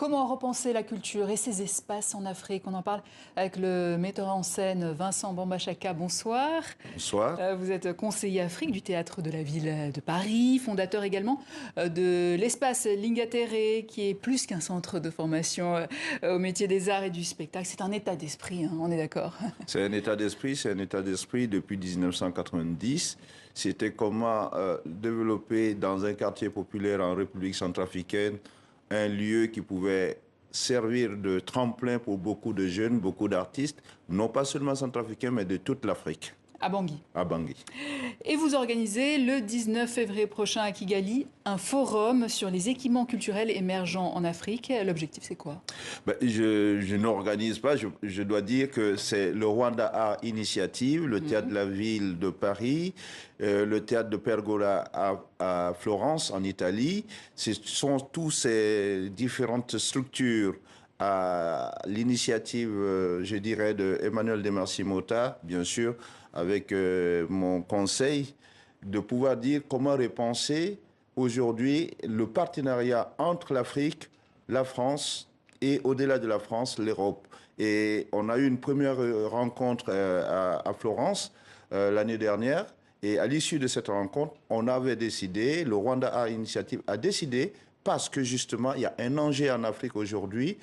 Comment repenser la culture et ses espaces en Afrique? On en parle avec le metteur en scène Vincent Bambachaka. Bonsoir. Bonsoir. Vous êtes conseiller Afrique du Théâtre de la Ville de Paris, fondateur également de l'espace Lingatere, qui est plus qu'un centre de formation au métier des arts et du spectacle. C'est un état d'esprit, hein, on est d'accord? C'est un état d'esprit depuis 1990. C'était comment développer dans un quartier populaire en République centrafricaine un lieu qui pouvait servir de tremplin pour beaucoup de jeunes, beaucoup d'artistes, non pas seulement centrafricains, mais de toute l'Afrique. À Bangui. À Bangui. Et vous organisez le 19 février prochain à Kigali un forum sur les équipements culturels émergents en Afrique. L'objectif, c'est quoi? Je n'organise pas, je dois dire que c'est le Rwanda Art Initiative, le Théâtre de la Ville de Paris, le Théâtre de Pergola à Florence, en Italie. Ce sont tous ces différentes structures à l'initiative, je dirais, de Emmanuel Demarcy-Mota, bien sûr, avec mon conseil, de pouvoir dire comment repenser aujourd'hui le partenariat entre l'Afrique, la France et au-delà de la France, l'Europe. Et on a eu une première rencontre à Florence l'année dernière. Et à l'issue de cette rencontre, on avait décidé, le Rwanda Art Initiative a décidé, parce que justement, il y a un enjeu en Afrique aujourd'hui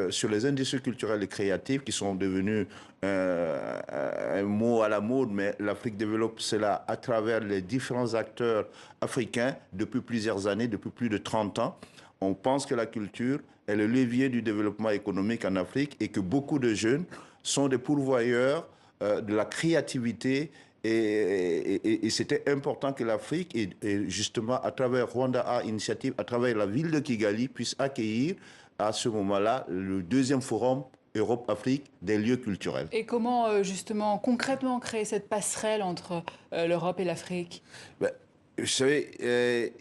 sur les industries culturelles et créatives qui sont devenues un mot à la mode, mais l'Afrique développe cela à travers les différents acteurs africains depuis plusieurs années, depuis plus de 30 ans. On pense que la culture est le levier du développement économique en Afrique et que beaucoup de jeunes sont des pourvoyeurs de la créativité. Et c'était important que l'Afrique, et justement à travers Rwanda Art Initiative, à travers la ville de Kigali, puisse accueillir à ce moment-là le deuxième forum Europe-Afrique des lieux culturels. Et comment justement concrètement créer cette passerelle entre l'Europe et l'Afrique? Vous savez,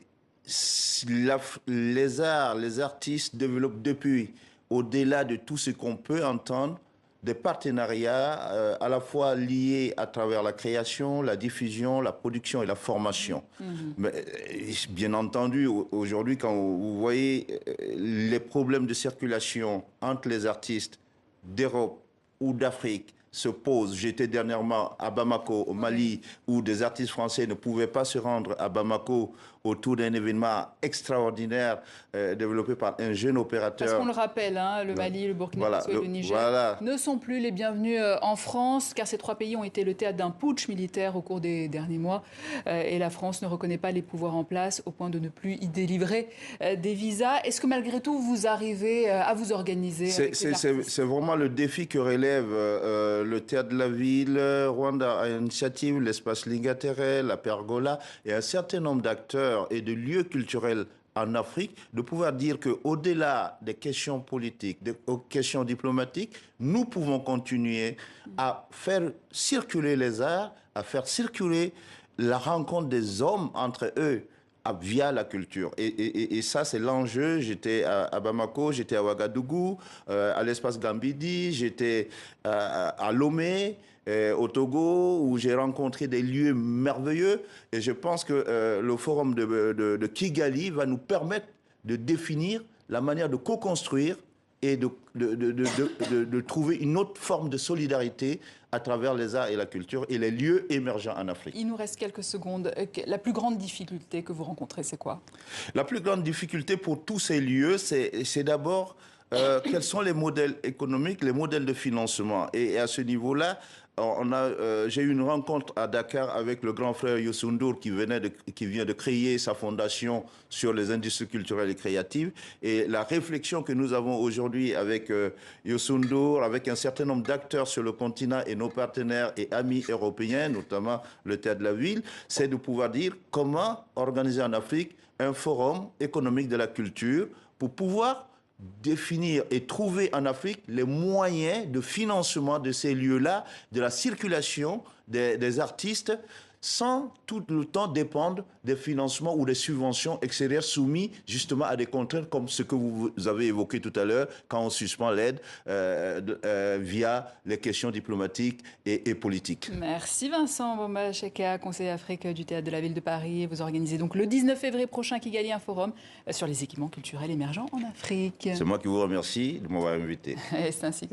les arts, les artistes développent depuis, au-delà de tout ce qu'on peut entendre, des partenariats à la fois liés à travers la création, la diffusion, la production et la formation. Mais, bien entendu, aujourd'hui, quand vous voyez les problèmes de circulation entre les artistes d'Europe ou d'Afrique se posent. J'étais dernièrement à Bamako, au Mali, où des artistes français ne pouvaient pas se rendre à Bamako autour d'un événement extraordinaire développé par un jeune opérateur. Parce qu'on le rappelle, hein, le Mali, le Burkina Faso et le Niger ne sont plus les bienvenus en France, car ces trois pays ont été le théâtre d'un putsch militaire au cours des derniers mois. Et la France ne reconnaît pas les pouvoirs en place au point de ne plus y délivrer des visas. Est-ce que malgré tout, vous arrivez à vous organiser? C'est vraiment le défi que relève le Théâtre de la Ville, Rwanda Initiative, l'espace Lingatere, la Pergola et un certain nombre d'acteurs et de lieux culturels en Afrique, de pouvoir dire qu'au-delà des questions politiques, des questions diplomatiques, nous pouvons continuer à faire circuler les arts, à faire circuler la rencontre des hommes entre eux via la culture. Et ça, c'est l'enjeu. J'étais à Bamako, j'étais à Ouagadougou, à l'espace Gambidi, j'étais à Lomé, au Togo, où j'ai rencontré des lieux merveilleux. Et je pense que le forum de Kigali va nous permettre de définir la manière de co-construire et de trouver une autre forme de solidarité à travers les arts et la culture et les lieux émergents en Afrique. Il nous reste quelques secondes. La plus grande difficulté que vous rencontrez, c'est quoi? La plus grande difficulté pour tous ces lieux, c'est d'abord quels sont les modèles économiques, les modèles de financement. Et à ce niveau-là, j'ai eu une rencontre à Dakar avec le grand frère Youssou N'Dour qui vient de créer sa fondation sur les industries culturelles et créatives. Et la réflexion que nous avons aujourd'hui avec Youssou N'Dour, avec un certain nombre d'acteurs sur le continent et nos partenaires et amis européens, notamment le Théâtre de la Ville, c'est de pouvoir dire comment organiser en Afrique un forum économique de la culture pour pouvoir définir et trouver en Afrique les moyens de financement de ces lieux-là, de la circulation des artistes, sans tout le temps dépendre des financements ou des subventions extérieures soumis justement à des contraintes comme ce que vous avez évoqué tout à l'heure, quand on suspend l'aide via les questions diplomatiques et politiques. Merci Vincent Boma-Cheka, conseiller Afrique du Théâtre de la Ville de Paris. Vous organisez donc le 19 février prochain à Kigali un forum sur les équipements culturels émergents en Afrique. C'est moi qui vous remercie de m'avoir invité. Et c'est ainsi que